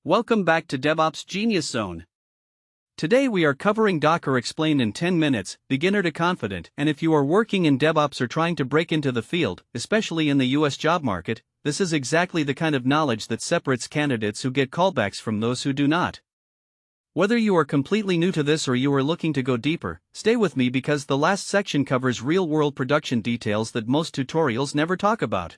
Welcome back to DevOps Genius Zone. Today we are covering Docker explained in 10 minutes, beginner to confident, and if you are working in DevOps or trying to break into the field, especially in the US job market, this is exactly the kind of knowledge that separates candidates who get callbacks from those who do not. Whether you are completely new to this or you are looking to go deeper, stay with me because the last section covers real-world production details that most tutorials never talk about.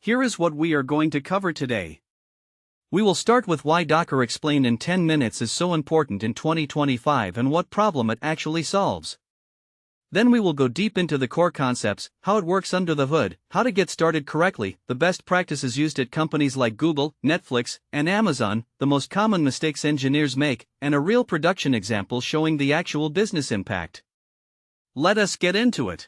Here is what we are going to cover today. We will start with why Docker explained in 10 minutes is so important in 2025 and what problem it actually solves. Then we will go deep into the core concepts, how it works under the hood, how to get started correctly, the best practices used at companies like Google, Netflix, and Amazon, the most common mistakes engineers make, and a real production example showing the actual business impact. Let us get into it.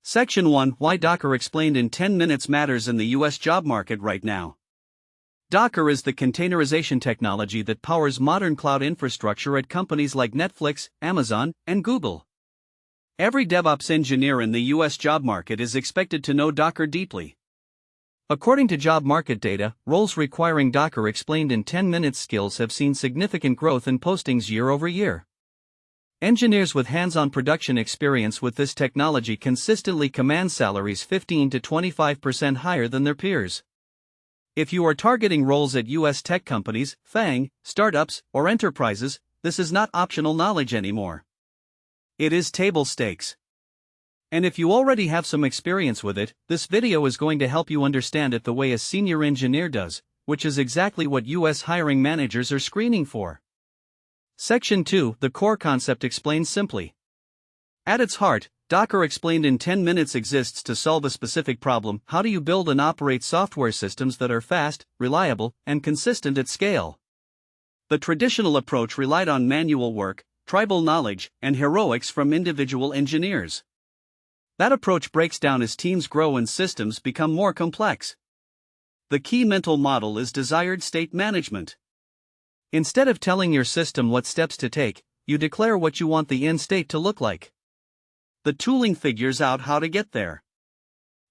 Section 1: Why Docker explained in 10 minutes matters in the US job market right now. Docker is the containerization technology that powers modern cloud infrastructure at companies like Netflix, Amazon, and Google. Every DevOps engineer in the US job market is expected to know Docker deeply. According to job market data, roles requiring Docker explained in 10 minutes skills have seen significant growth in postings year over year. Engineers with hands-on production experience with this technology consistently command salaries 15 to 25% higher than their peers. If you are targeting roles at US tech companies, FAANG, startups, or enterprises, this is not optional knowledge anymore. It is table stakes. And if you already have some experience with it, this video is going to help you understand it the way a senior engineer does, which is exactly what US hiring managers are screening for. Section 2: The core concept explained simply. At its heart, Docker explained in 10 minutes exists to solve a specific problem: how do you build and operate software systems that are fast, reliable, and consistent at scale? The traditional approach relied on manual work, tribal knowledge, and heroics from individual engineers. That approach breaks down as teams grow and systems become more complex. The key mental model is desired state management. Instead of telling your system what steps to take, you declare what you want the end state to look like. The tooling figures out how to get there.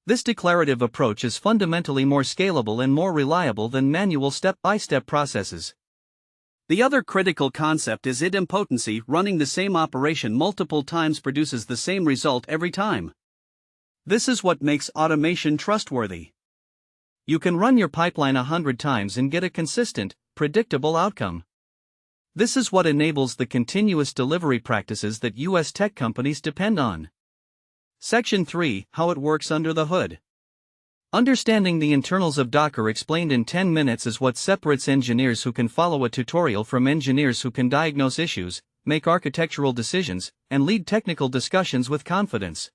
This declarative approach is fundamentally more scalable and more reliable than manual step-by-step processes. The other critical concept is idempotency. Running the same operation multiple times produces the same result every time. This is what makes automation trustworthy. You can run your pipeline 100 times and get a consistent, predictable outcome. This is what enables the continuous delivery practices that US tech companies depend on. Section 3: How it works under the hood. Understanding the internals of Docker explained in 10 minutes is what separates engineers who can follow a tutorial from engineers who can diagnose issues, make architectural decisions, and lead technical discussions with confidence.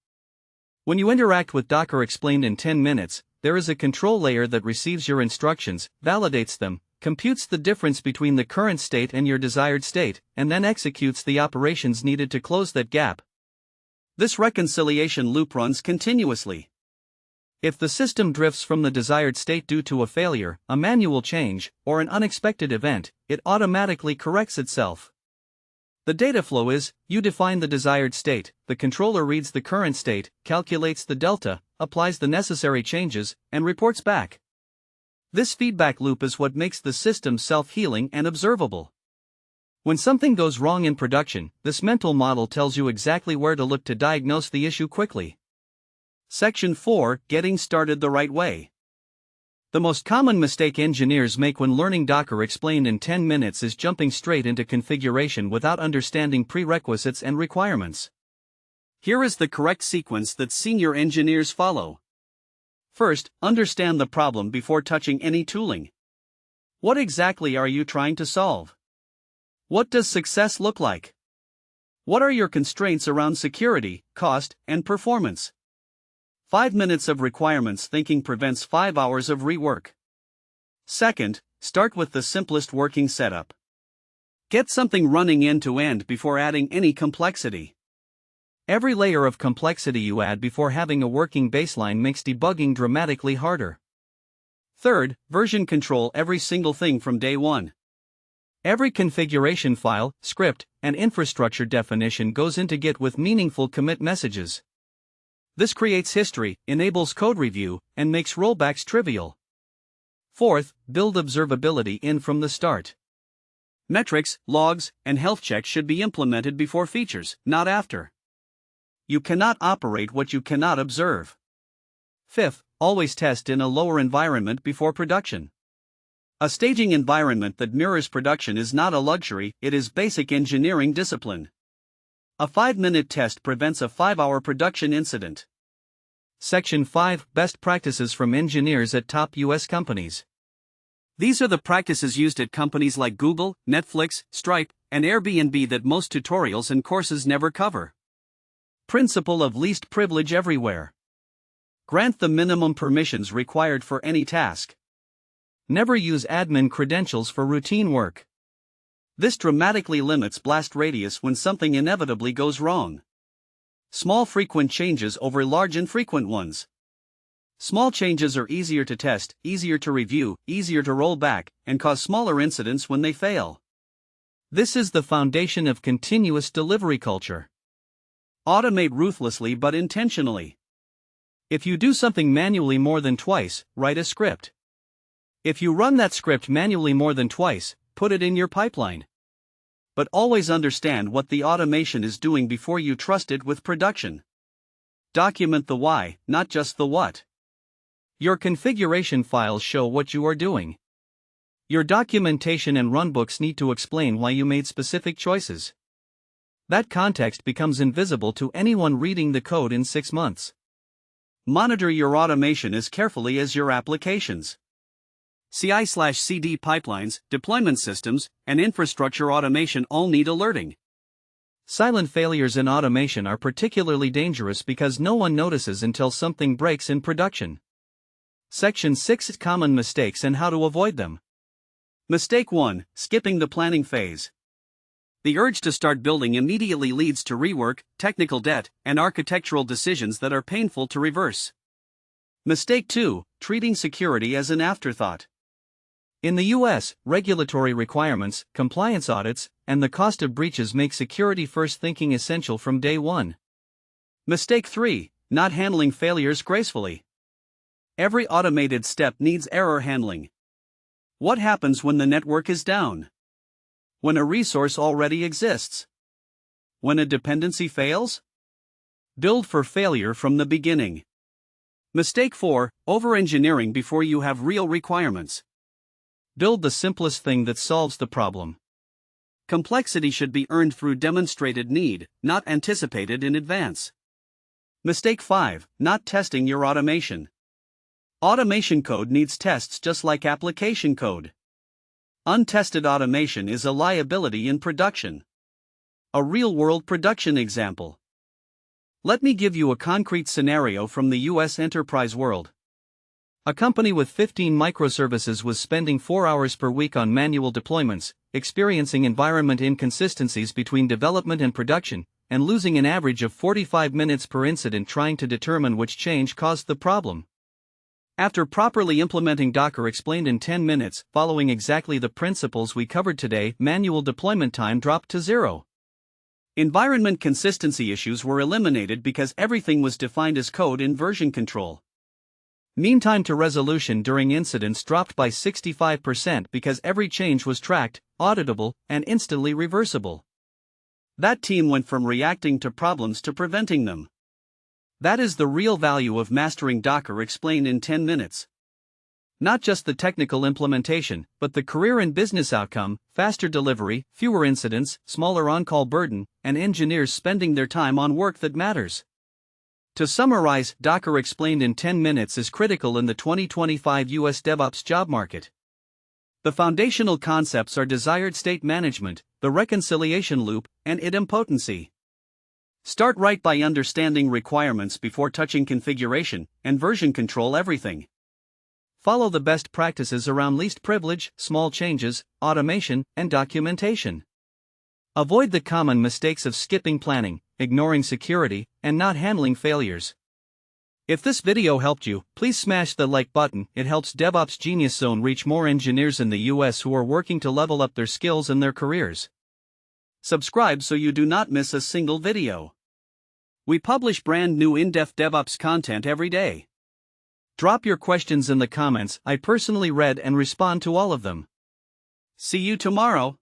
When you interact with Docker explained in 10 minutes, there is a control layer that receives your instructions, validates them, computes the difference between the current state and your desired state, and then executes the operations needed to close that gap. This reconciliation loop runs continuously. If the system drifts from the desired state due to a failure, a manual change, or an unexpected event, it automatically corrects itself. The data flow is: you define the desired state, the controller reads the current state, calculates the delta, applies the necessary changes, and reports back. This feedback loop is what makes the system self-healing and observable. When something goes wrong in production, this mental model tells you exactly where to look to diagnose the issue quickly. Section 4: Getting started the right way. The most common mistake engineers make when learning Docker explained in 10 minutes is jumping straight into configuration without understanding prerequisites and requirements. Here is the correct sequence that senior engineers follow. First, understand the problem before touching any tooling. What exactly are you trying to solve? What does success look like? What are your constraints around security, cost, and performance? 5 minutes of requirements thinking prevents 5 hours of rework. Second, start with the simplest working setup. Get something running end to end before adding any complexity. Every layer of complexity you add before having a working baseline makes debugging dramatically harder. Third, version control every single thing from day one. Every configuration file, script, and infrastructure definition goes into Git with meaningful commit messages. This creates history, enables code review, and makes rollbacks trivial. Fourth, build observability in from the start. Metrics, logs, and health checks should be implemented before features, not after. You cannot operate what you cannot observe. Fifth, always test in a lower environment before production. A staging environment that mirrors production is not a luxury, it is basic engineering discipline. A 5-minute test prevents a 5-hour production incident. Section 5, Best Practices from Engineers at Top U.S. Companies. These are the practices used at companies like Google, Netflix, Stripe, and Airbnb that most tutorials and courses never cover. Principle of least privilege everywhere. Grant the minimum permissions required for any task. Never use admin credentials for routine work. This dramatically limits blast radius when something inevitably goes wrong. Small frequent changes over large infrequent ones. Small changes are easier to test, easier to review, easier to roll back, and cause smaller incidents when they fail. This is the foundation of continuous delivery culture. Automate ruthlessly but intentionally. If you do something manually more than twice, write a script. If you run that script manually more than twice, put it in your pipeline. But always understand what the automation is doing before you trust it with production. Document the why, not just the what. Your configuration files show what you are doing. Your documentation and runbooks need to explain why you made specific choices. That context becomes invisible to anyone reading the code in 6 months. Monitor your automation as carefully as your applications. CI/CD pipelines, deployment systems, and infrastructure automation all need alerting. Silent failures in automation are particularly dangerous because no one notices until something breaks in production. Section 6, Common mistakes and how to avoid them. Mistake 1, skipping the planning phase. The urge to start building immediately leads to rework, technical debt, and architectural decisions that are painful to reverse. Mistake 2, treating security as an afterthought. In the US, regulatory requirements, compliance audits, and the cost of breaches make security-first thinking essential from day one. Mistake 3, not handling failures gracefully. Every automated step needs error handling. What happens when the network is down? When a resource already exists? When a dependency fails? Build for failure from the beginning. Mistake 4, over-engineering before you have real requirements. Build the simplest thing that solves the problem. Complexity should be earned through demonstrated need, not anticipated in advance. Mistake 5, not testing your automation. Automation code needs tests just like application code. Untested automation is a liability in production. A real-world production example. Let me give you a concrete scenario from the US enterprise world. A company with 15 microservices was spending 4 hours per week on manual deployments, experiencing environment inconsistencies between development and production, and losing an average of 45 minutes per incident trying to determine which change caused the problem. After properly implementing Docker explained in 10 minutes, following exactly the principles we covered today, manual deployment time dropped to 0. Environment consistency issues were eliminated because everything was defined as code in version control. Mean time to resolution during incidents dropped by 65% because every change was tracked, auditable, and instantly reversible. That team went from reacting to problems to preventing them. That is the real value of mastering Docker explained in 10 minutes. Not just the technical implementation, but the career and business outcome, faster delivery, fewer incidents, smaller on-call burden, and engineers spending their time on work that matters. To summarize, Docker explained in 10 minutes is critical in the 2025 US DevOps job market. The foundational concepts are desired state management, the reconciliation loop, and idempotency. Start right by understanding requirements before touching configuration, and version control everything. Follow the best practices around least privilege, small changes, automation, and documentation. Avoid the common mistakes of skipping planning, ignoring security, and not handling failures. If this video helped you, please smash the like button. It helps DevOps Genius Zone reach more engineers in the US who are working to level up their skills and their careers. Subscribe so you do not miss a single video. We publish brand new in-depth DevOps content every day. Drop your questions in the comments. I personally read and respond to all of them. See you tomorrow.